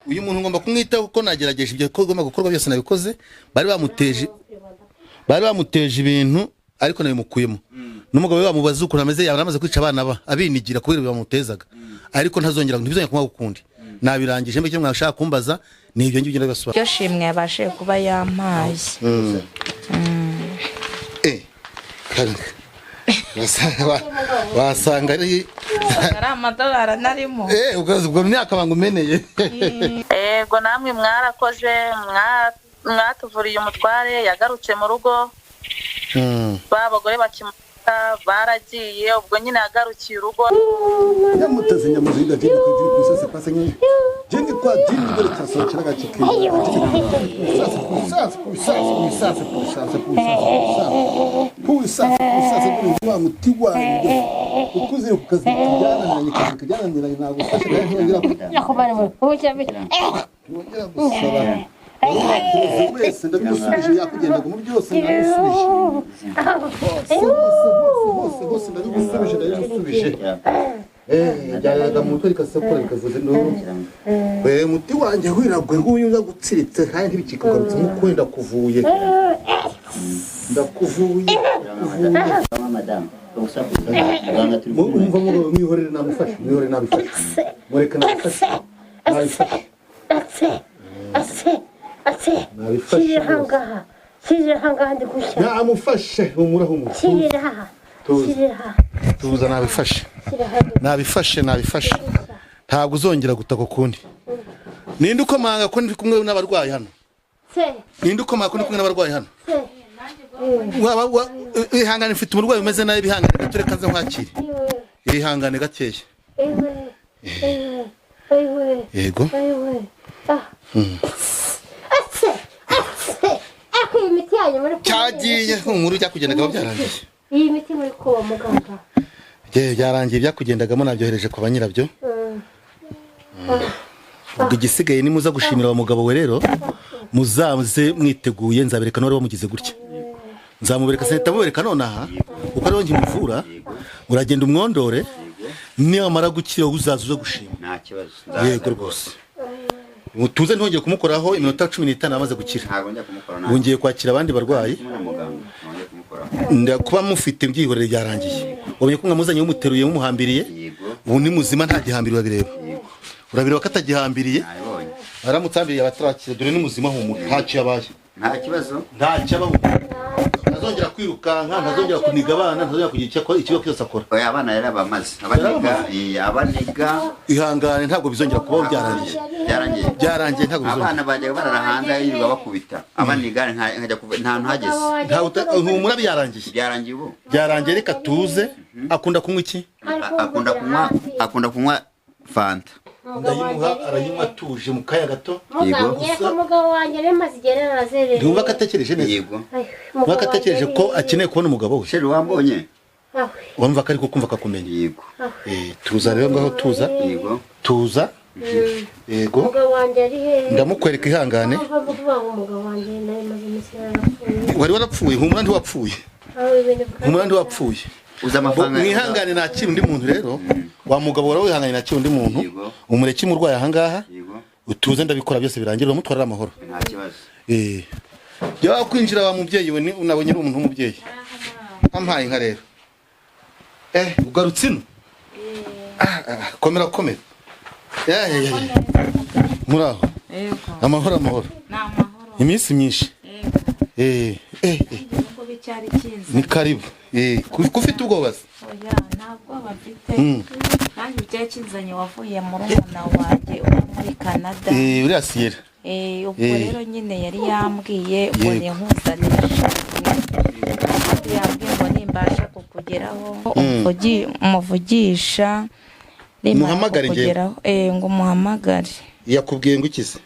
uyu muntu ngomba kumwitaho kuko nagerageje ibyo ko gomba gukorwa byose nabikoze bari bamuteje ibintu ariko nabimukuyemo n'umugabo we bamubaza uko ameze yaramaze kwica abana ba abinigira kubera bamutezaga ariko ntazongera kumwa ukundi nabirangije mbe cyo mwashaka kumbaza ni ibyo ngibyo ndabaswa cyo shimwe yabashe kuba yampaye wasanga ari amadolari narimo ubwo myaka bangumeneye yego namwe mwarakoze mwatuvuriye umutware yagarutse mu rugo babagore bakimuta baragiye ubwo nyine yagarukiye urugo yamuteze nyamuzinga dini ku sase pasa nyine jeni kwa dini ngore tasochera gachike sasa kwa mutigwa ukuze kukazi kijana na kijana ntabwo ufashe kandi yakubana mu cyambi wese ndabisubije yakugenda mu byose ndabisubije jyaga mu turi kasokora bikavuze no muti wanje wiragwe nguyu gutsiritse kandi ntibikikugarutse mu kwenda kuvuye ndakuvuye madam umva mu mwihorere namufashe mwihorere nabifashe mureka nabifashe Siri hanga ndi kusha. Namufashe umurahumu. Siri ha. Tuza nabifashe ntabwo uzongera gutaka kundi ninde ukomanga ko ndi kumwe n'abarwayi hano ninde ukomanga ko ndi kumwe n'abarwayi hano ihangane mfite umurwayi umeze nabi bihangane tureka nze nkwakire ihangane gakeya yego cyagiye nkuru ujya kugendaga byarangiye iyi miti muri ko muganga byarangiye byakugendagamo nabyohereje ku banyirabyo ubwo igisigaye ni muza gushimira umugabo we rero muzamuze mwiteguye nzabereka none bamugize gutya nzamubereka senta mubereka none aha uko ariho nkimuvura uragenda umwondore niyo amara gukira uzaza uze gushima nta kibazo yego rwose mutuze ntongeye kumukoraho iminota 15 amaze gukira ntabwo njya kumukora nawe wongeye kwakira abandi barwayi ndakuba mufite byihorere byarangiye ubonye ko mwamuzanye umuteruye mumuhambiriye ubu ni muzima nta gihambirwa bireba urabireba katagihambiriye aramutsambiriye abatrakire dore ni muzima humura ntacyo yabaye nta kibazo ntacyo abaho ntazongera kwirukanka ntazongera kuniga abana ntazongera kugira ikigo cyose akora oya abana rero abamaze abaniga ihangane ntabwo bizongera kubaho byarangiye ntabwo bizongera abana bajya bararahanda yirirwa bakubita abaniga nkajya nta ntageze humura byarangiye ubu byarangiye reka tuze akunda kunywa iki akunda kunywa fanta ndayimuha arayinywa tuje mu kaya gato umugabo wanjye remaze igerera razerera ndumva katekereje neza yego ndumva katekereje ko akeneye kubona umugabo we sheri wambonye wumva ko ari kumva kakumenya yego tuza rero ngaho tuza yego tuza yego umugabo wanjye ari he ndamukwereka ihangane umugabo wanjye nawe maze imisera wari warapfuye humura ndi wapfuye uza amafaranga mwihangane nakira undi muntu rero wa mugabo wari wihangane nakira undi muntu umureke murwaye ahangaha utuze ndabikora byose birangira umutwara amahoro nta kibazo ya kwinjira wa mubyeyi we unabonye uri umuntu w'umubyeyi ampaye nka rero ugarutse ino komera muraho amahoro iminsi myinshi ni karibu kufite ubwoba oya ntabwo bafite kandi byakinzanye wavuye mu rumuna wanjye muri Canada uriya Sierra ubwo rero nyine yari yambwiye ngo ni nkuzanisha yambwiye ngo nimbasha kukugeraho umuvugisha muhamagare ngo muhamagare yakubwiye ngo ikize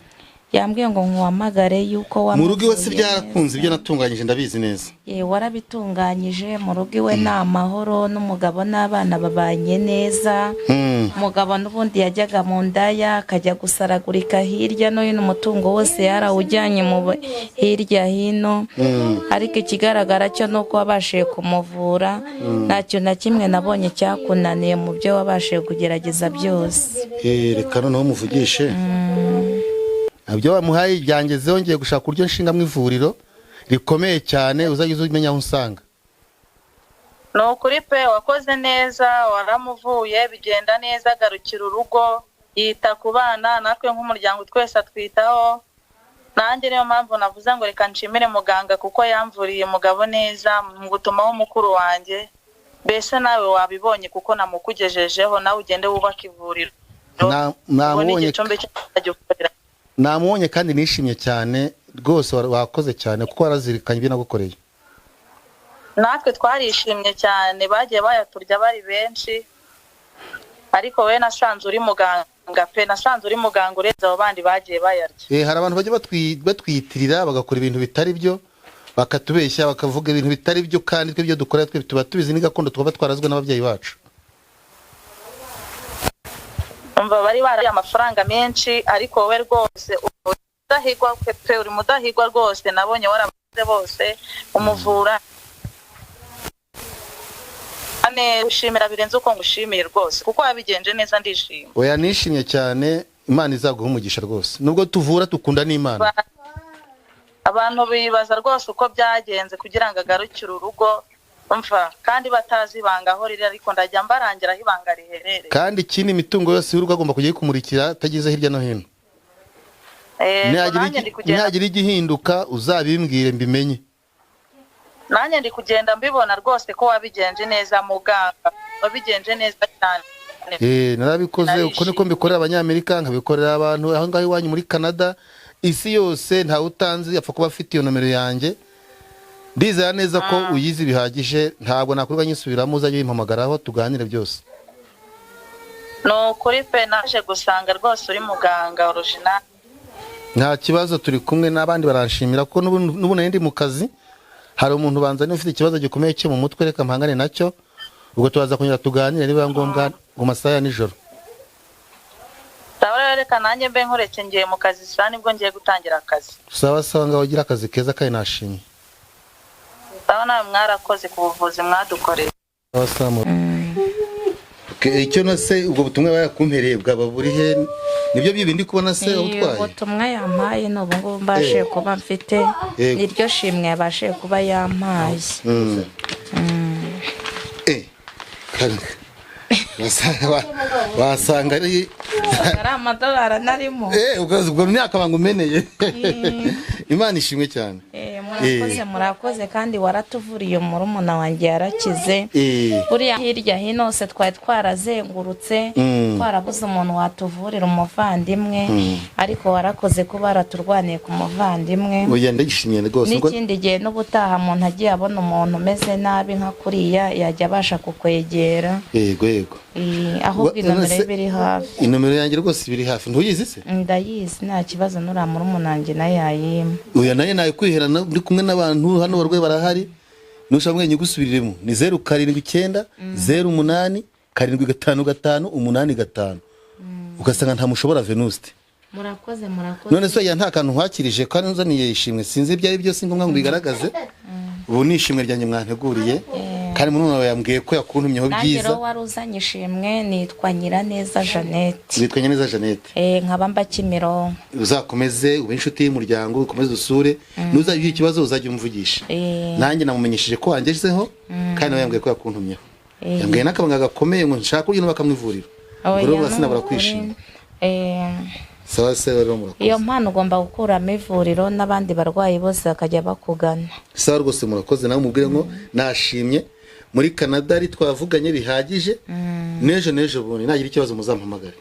yambwiye ngo nkuhamagare yuko mu rugo iwe si byarakunze ibyo natunganyije ndabizi neza warabitunganyije mu rugo iwe ni amahoro n'umugabo n'abana babanye neza umugabo n'ubundi yajyaga mu ndaya akajya gusaragurika hirya no hino umutungo wose yarawujyanye mu hirya hino ariko ikigaragara cyo ni uko wabashije kumuvura ntacyo na kimwe nabonye cyakunaniye mu byo wabashije kugerageza byose reka noneho muvugishe nabyo bamuhaye byangezeho ngiye gushaka uburyo nshinga mu ivuriro rikomeye cyane uzajya umenya aho usanga. ni ukuri pe wakoze neza waramuvuye bigenda neza agarukira urugo yita ku bana natwe nk'umuryango twese atwitaho. Nanjye niyo mpamvu navuze ngo reka nshimire muganga kuko yamvuriye umugabo neza mu gutumaho mukuru wanjye. Mbese nawe wabibonye kuko namukugejejeho nawe ugende wubaka ivuriro. Namubonye kandi nishimye cyane rwose wakoze cyane kuko warazirikanye ibyo nagukoreye. Natwe twarishimye cyane bagiye bayaturya bari benshi ariko we nasanze uri muganga pe nasanze uri muganga uretse abo bandi bagiye bayarya. Hari abantu bajya batwiyitirira bagakora ibintu bitari byo bakatubeshya bakavuga ibintu bitari byo kandi twe byo dukora twe tuba tubizi ni gakondo twaba twarazwe n'ababyeyi bacu. Umva bari bari amafaranga menshi ariko wowe rwose udahigwa pe uri mudahigwa rwose nabonye warabaze bose umuvura. Ane ushimira birenze uko ngushimiye rwose kuko wabigenje neza ndishimye. Oya nishimye cyane Imana izaguha umugisha rwose. Nubwo tuvura tukunda n'Imana. Abantu bibaza rwose uko byagenze kugira ngo agarukire urugo umva kandi batazi ibanga aho riri ariko ndajya mbarangira aho ibanga riherereye. Kandi ikindi imitungo yose y'urugo agomba kujya kumurikira atagize hirya no hino. Nihagira igihinduka uzabimbwire mbimenye. Nanjye ndi kugenda mbibona rwose ko wabigenje neza muganga wabigenje neza cyane. Narabikoze uko niko mbikorera abanyamerika nkabikorera abantu aho ngaho iwanyu muri Canada isi yose nta utanzi apfa kuba afite iyo nomero yanjye. Ndizera neza ko uyizi bihagije ntabwo nakurwa nyisubiramo uzajye yimpamagaraho tuganire byose. No kuri pe naje gusanga rwose uri muganga original. Nta kibazo turi kumwe n'abandi baranshimira kuko n'ubu ndi mu kazi. Hari umuntu banzanye ufite ikibazo gikomeye cyo mu mutwe reka mpangane nacyo ubwo tubaza kunyura tuganire niba ngombwa mu masaha ya nijoro. Sawa reka nanjye mbe nkoreke ngiye mu kazi saa nibwo ngiye gutangira akazi. Sawa ngaho ugira akazi keza kandi nashimye. Sawa nawe mwarakoze ku buvuzi mwadukoreye. Sawa icyo nase ubwo butumwa bayakumpereye bwaba buri he nibyo bindi kubona se utwaye. Ubutumwa yampaye n'ubu ngubu mbashe kuba mfite niryo shimwe yabashe kuba yampaye. Wasanga ari amadolari narimo. Ubwo myaka bangumeneye. Imana ishimwe cyane. Murakoze kandi waratuvuriye murumuna wanjye yarakize. Buriya hirya hino hose twari twarazengurutse twarabuze umuntu watuvurira umuvandimwe ariko warakoze kuba baraturwaniye ku muvandimwe. Oya ndishimye rwose. N'ikindi gihe n'ubutaha umuntu agiye abona umuntu umeze nabi nka kuriya yajya abasha kukwegera. Yego. Ahubwo inomero biri hafi. Inomero yanjye rwose biri hafi ntuyizi se? Ndayizi nta kibazo nuramura umunange naye yayima. Oya naye naye kwiherana ndi kumwe n'abantu hano barwaye barahari. Nusha mwenye gusubiriremo ni 079 08 755 85. Ugasanga nta mushobora Venuste. Murakoze. None so ya nta kantu nkwakirije kandi nzaniye ishimwe sinzi ibyo ari byo singombwa ngo bigaragaze. Ubu ni ishimwe ryanjye mwanteguriye. Kandi umuntu nawe yambwiye ko yakuntumyeho byiza. Nagero waruzanye ishimwe nitwa Nyiraneza Jeannette. Nitwa Nyiraneza Jeannette. Nkaba mba Kimironko. Uzakomeze ube inshuti y'umuryango ukomeze usure nuzagira ikibazo uzajya umvugisha. Nanjye namumenyesheje ko wangezeho kandi nawe yambwiye ko yakuntumyeho. Yambwiye nakabanga gakomeye ngo nshaka uyu bakamwivurira. Ubwo basinabura kwishima. Sawa rero murakoze. Iyo mpano ugomba gukuramo ivuriro n'abandi barwayi bose bakajya bakugana. Sawa rwose murakoze nawe mubwire ngo nashimye muri Canada ari twavuganye bihagije. Nejo bundi nagira ikibazo muzampamagare.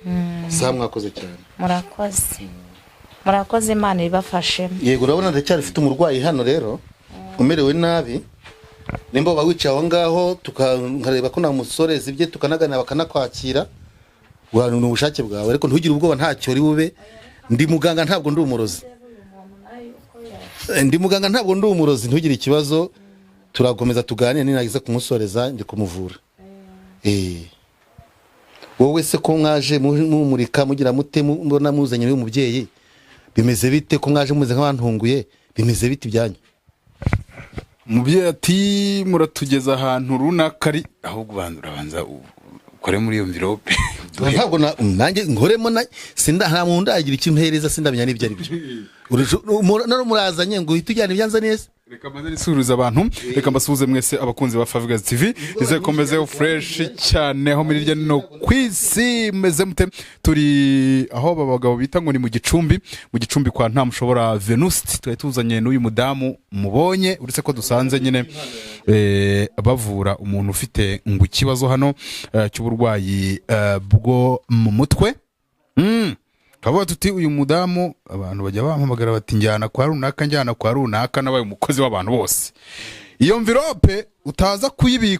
Sawa mwakoze cyane. Murakoze Imana ibafashe. Yego urabona ndacyari ufite umurwayi hano rero umerewe nabi. Nimba bawicaye aho ngaho tukareba ko namusoreza ibye tukanagana bakanakwakira. Wanu n'ubushake bwawe ariko ntugire ubwoba ntacyo uri bube. Ndi muganga ntabwo ndi umurozi. Ntugire ikibazo turakomeza tuganire ninagize kumusoreza ndi kumuvura. Wowe se ko mwaje mumurika mugira mute mbona muzanye n'umubyeyi bimeze bite ko mwaje muze nk'abantunguye bimeze bite byanyu? Umubyeyi ati muratugeza ahantu runaka ari ahubwo bandura banza ukore muri iyo envelope ntabwo nanjye ngoremo nta muntu ndagira icyo mpereza sindamenya n'ibyo ari byo none murazanye ngo uhite ujyana ibyanza neza. Reka maze nisuhuza abantu, reka mbasuhuze mwese abakunzi ba Favugaz TV, nize komeze fresh cyane aho muri rya no kwisi meze mute. Turi aho babagabo bita ngo ni mu gicumbi kwa nta mushobora Venuste, twari tuzanye n'uyu mudamu mubonye, uretse ko dusanze nyine bavura umuntu ufite ngo ikibazo hano cy'uburwayi bwo mu mutwe. Kavuga tuti uyu mudamu abantu bajya bampamagara bati njyana kwa runaka nabaye umukozi w'abantu bose. Iyo envelope utaza kuyibika